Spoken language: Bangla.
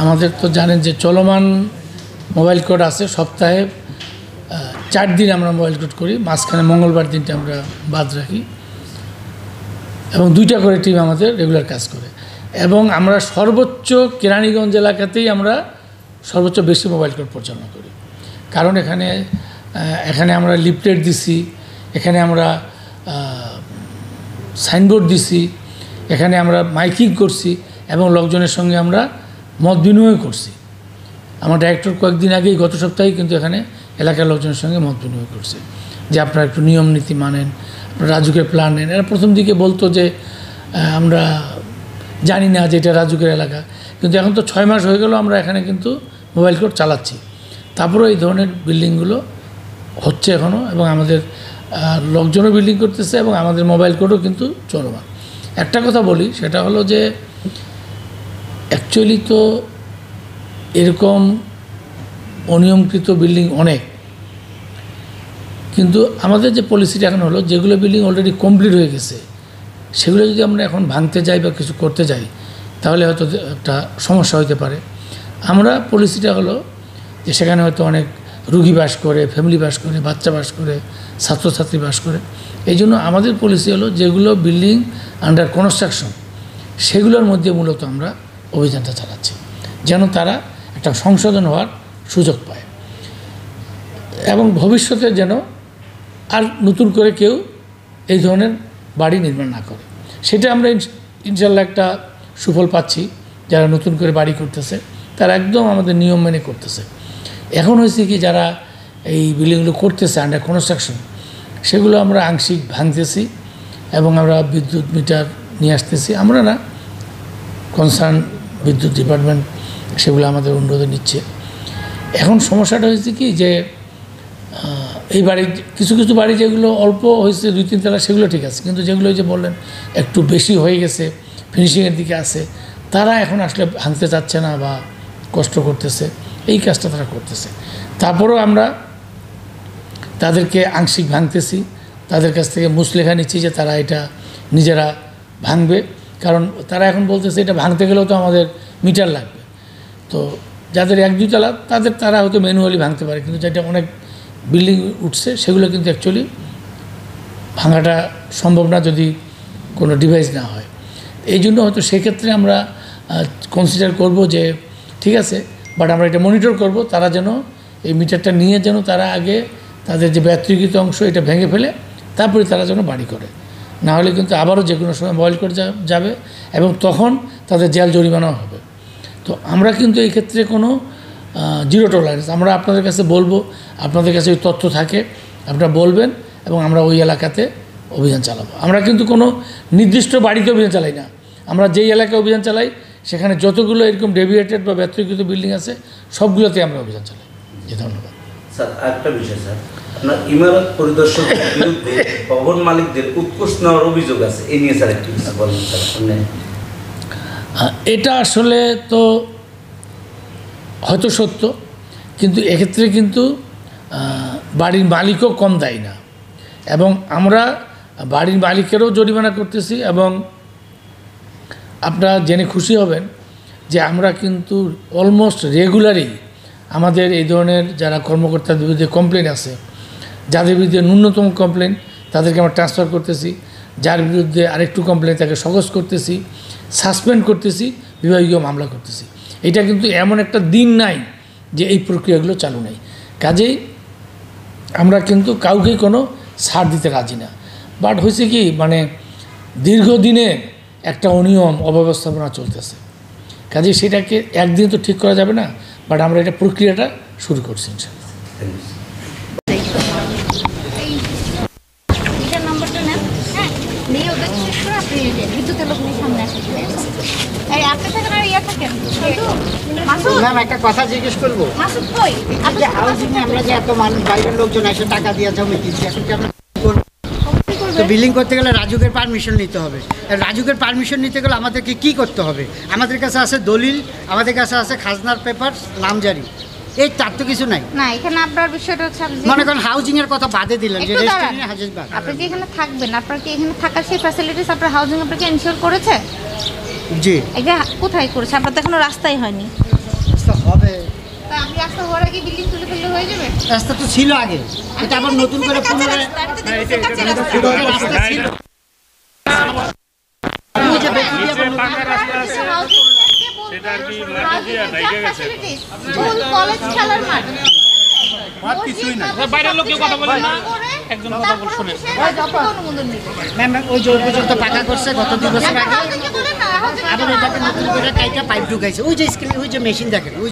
আমাদের তো জানেন যে চলমান মোবাইল কোড আছে, সপ্তাহে 4 দিন আমরা মোবাইল কোড করি, মাঝখানে মঙ্গলবার দিনটা আমরা বাদ রাখি এবং 2টা করে টিম আমাদের রেগুলার কাজ করে। এবং আমরা সর্বোচ্চ কেরানীগঞ্জ এলাকাতেই আমরা সর্বোচ্চ বেশি মোবাইল কোড পরিচালনা করি, কারণ এখানে আমরা লিফলেট দিছি, এখানে আমরা সাইনবোর্ড দিছি, এখানে আমরা মাইকিং করছি এবং লোকজনের সঙ্গে আমরা মত বিনিময় করছি। আমার ডাইরেক্টর কয়েকদিন আগেই গত সপ্তাহে কিন্তু এখানে এলাকার লোকজনের সঙ্গে মত বিনিময় করছে যে আপনারা একটু নিয়ম নীতি মানেন, আপনারা রাজুকের প্ল্যান নেন। এরা প্রথম দিকে বলতো যে আমরা জানি না যে এটা রাজুকের এলাকা, কিন্তু এখন তো 6 মাস হয়ে গেল আমরা এখানে কিন্তু মোবাইল কোড চালাচ্ছি। তারপরেও এই ধরনের বিল্ডিংগুলো হচ্ছে এখনও, এবং আমাদের লোকজনও বিল্ডিং করতেছে এবং আমাদের মোবাইল কোডও কিন্তু চলমান। একটা কথা বলি, সেটা হলো যে অ্যাকচুয়ালি তো এরকম অনিয়মকৃত বিল্ডিং অনেক, কিন্তু আমাদের যে পলিসিটা এখন হলো যেগুলো বিল্ডিং অলরেডি কমপ্লিট হয়ে গেছে সেগুলো যদি আমরা এখন ভাঙতে যাই বা কিছু করতে যাই তাহলে হয়তো একটা সমস্যা হতে পারে। আমরা পলিসিটা হলো যে সেখানে হয়তো অনেক রুগী বাস করে, ফ্যামিলি বাস করে, বাচ্চা বাস করে, ছাত্রছাত্রী বাস করে। এই জন্য আমাদের পলিসি হলো যেগুলো বিল্ডিং আন্ডার কনস্ট্রাকশন সেগুলোর মধ্যে মূলত আমরা অভিযানটা চালাচ্ছি, যেন তারা একটা সংশোধন হওয়ার সুযোগ পায় এবং ভবিষ্যতে যেন আর নতুন করে কেউ এই ধরনের বাড়ি নির্মাণ না করে। সেটা আমরা ইনশাল্লাহ একটা সুফল পাচ্ছি। যারা নতুন করে বাড়ি করতেছে তারা একদম আমাদের নিয়ম মেনে করতেছে। এখন হয়েছে কি, যারা এই বিল্ডিংগুলো করতেছে আন্ডার কনস্ট্রাকশন সেগুলো আমরা আংশিক ভাঙতেছি এবং আমরা বিদ্যুৎ মিটার নিয়ে আসতেছি। আমরা না, কনসার্ন বিদ্যুৎ ডিপার্টমেন্ট সেগুলো আমাদের অনুরোধে নিচ্ছে। এখন সমস্যাটা হয়েছে কি যে এই বাড়ি কিছু কিছু বাড়ি যেগুলো অল্প হয়েছে 2-3 তলা সেগুলো ঠিক আছে, কিন্তু যেগুলো যে বললেন একটু বেশি হয়ে গেছে, ফিনিশিংয়ের দিকে আছে, তারা এখন আসলে ভাঙতে চাচ্ছে না বা কষ্ট করতেছে, এই কাজটা তারা করতেছে। তারপরেও আমরা তাদেরকে আংশিক ভাঙতেছি, তাদের কাছ থেকে মুচলেখা নিচ্ছি যে তারা এটা নিজেরা ভাঙবে, কারণ তারা এখন বলতেছে এটা ভাঙতে গেলেও তো আমাদের মিটার লাগবে। তো যাদের 1-2 তলা তারা হয়তো ম্যানুয়ালি ভাঙতে পারে, কিন্তু যেটা অনেক বিল্ডিং উঠছে সেগুলো কিন্তু অ্যাকচুয়ালি ভাঙাটা সম্ভব না যদি কোনো ডিভাইস না হয়। এই জন্য হয়তো সেক্ষেত্রে আমরা কনসিডার করব যে ঠিক আছে, বাট আমরা এটা মনিটর করব, তারা যেন এই মিটারটা নিয়ে যেন তারা আগে তাদের যে ব্যতিক্রিত অংশ এটা ভেঙে ফেলে তারপরে তারা যেন বাড়ি করে, না হলে কিন্তু আবারও যে কোনো সময় মোবাইল করে যাবে এবং তখন তাদের জেল জরিমানাও হবে। তো আমরা কিন্তু এই ক্ষেত্রে কোনো জিরো টলারেন্স, আমরা আপনাদের কাছে বলবো, আপনাদের কাছে ওই তথ্য থাকে আপনারা বলবেন এবং আমরা ওই এলাকাতে অভিযান চালাবো। আমরা কিন্তু কোনো নির্দিষ্ট বাড়িতে অভিযান চালাই না, আমরা যেই এলাকায় অভিযান চালাই সেখানে যতগুলো এরকম ডেভিয়েটেড বা ব্যতিক্রিত বিল্ডিং আছে সবগুলোতে আমরা অভিযান চালাই। জি, ধন্যবাদ স্যার। আরেকটা বিষয় স্যার, আপনার ইমারত পরিদর্শকের বিরুদ্ধে ভবন মালিকদের উৎকোচ নেওয়ার অভিযোগ আছে, এই নিয়ে স্যার একটু কিছু বলেন স্যার। এটা আসলে তো হয়তো সত্য, কিন্তু এক্ষেত্রে কিন্তু বাড়ির মালিকও কম দায়ী না, এবং আমরা বাড়ির মালিকেরও জরিমানা করতেছি। এবং আপনারা জেনে খুশি হবেন যে আমরা কিন্তু অলমোস্ট রেগুলারই আমাদের এই ধরনের যারা কর্মকর্তাদের বিরুদ্ধে কমপ্লেন আছে, যাদের বিরুদ্ধে ন্যূনতম কমপ্লেন তাদেরকে আমরা ট্রান্সফার করতেছি, যার বিরুদ্ধে আরেকটু কমপ্লেন তাকে সহজ করতেছি, সাসপেন্ড করতেছি, বিভাগীয় মামলা করতেছি। এটা কিন্তু এমন একটা দিন নাই যে এই প্রক্রিয়াগুলো চালু নেই। কাজেই আমরা কিন্তু কাউকেই কোনো ছাড় দিতে রাজি না। বাট হয়েছে কি, মানে দীর্ঘদিনে একটা অনিয়ম অব্যবস্থাপনা চলতেছে, কাজেই সেটাকে একদিন তো ঠিক করা যাবে না, বাট আমরা এটা প্রক্রিয়াটা শুরু করছি ইনশাআল্লাহ। একটা কথা জিজ্ঞেস করবো, আমরা যে এত মানুষ বাইরের লোকজন এসে টাকা দিয়ে জমি কিনছি, এখন কি আমরা তো বিল্ডিং করতে গেলে রাজুকের পারমিশন নিতে হবে। রাজুকের পারমিশন নিতে গেলে আমাদেরকে কি করতে হবে? আমাদের কাছে আছে দলিল, আমাদের কাছে আছে খাজনার পেপার, নামজারি, এই তার তো কিছু নাই না। এখানে আপনার বিষয়টা হচ্ছে মনে করেন হাউজিং এর কথা বাদে দিলেন যে রেস্টুরেন্টে হাজিরবাগ, আপনি যে এখানে থাকবেন আপনার কি এখানে থাকার সেই ফ্যাসিলিটিস আপনার হাউজিং আপনাকে এনশিওর করেছে? জি। এটা কোথায় করেছে? আপনার তো এখনো রাস্তাই হয়নি। হবে। তা আপনি রাস্তা হওয়ার আগে বিল্ডিং তুলে ফেললে হয়ে যাবে? রাস্তা তো ছিল আগে, এটা আবার নতুন করে পুনরায় রাস্তা ছিল। ওই যে বেশি দিয়ে আবার নতুন- স্কুল কলেজ খেলার মাঠ কিছুই না, বাইরের লোক কেউ কথা বলে না, একজন কথা বলে শুনে অনুমোদন দিবে। ম্যাম ওই যে ওই পর্যন্ত পাকা করছে গত 2 বছর আগে, আবার এটাকে নতুন করে কাইটা পাইপ ঢুকাইছে। ওই যে স্ক্রিন, ওই যে মেশিন দেখেন, ওই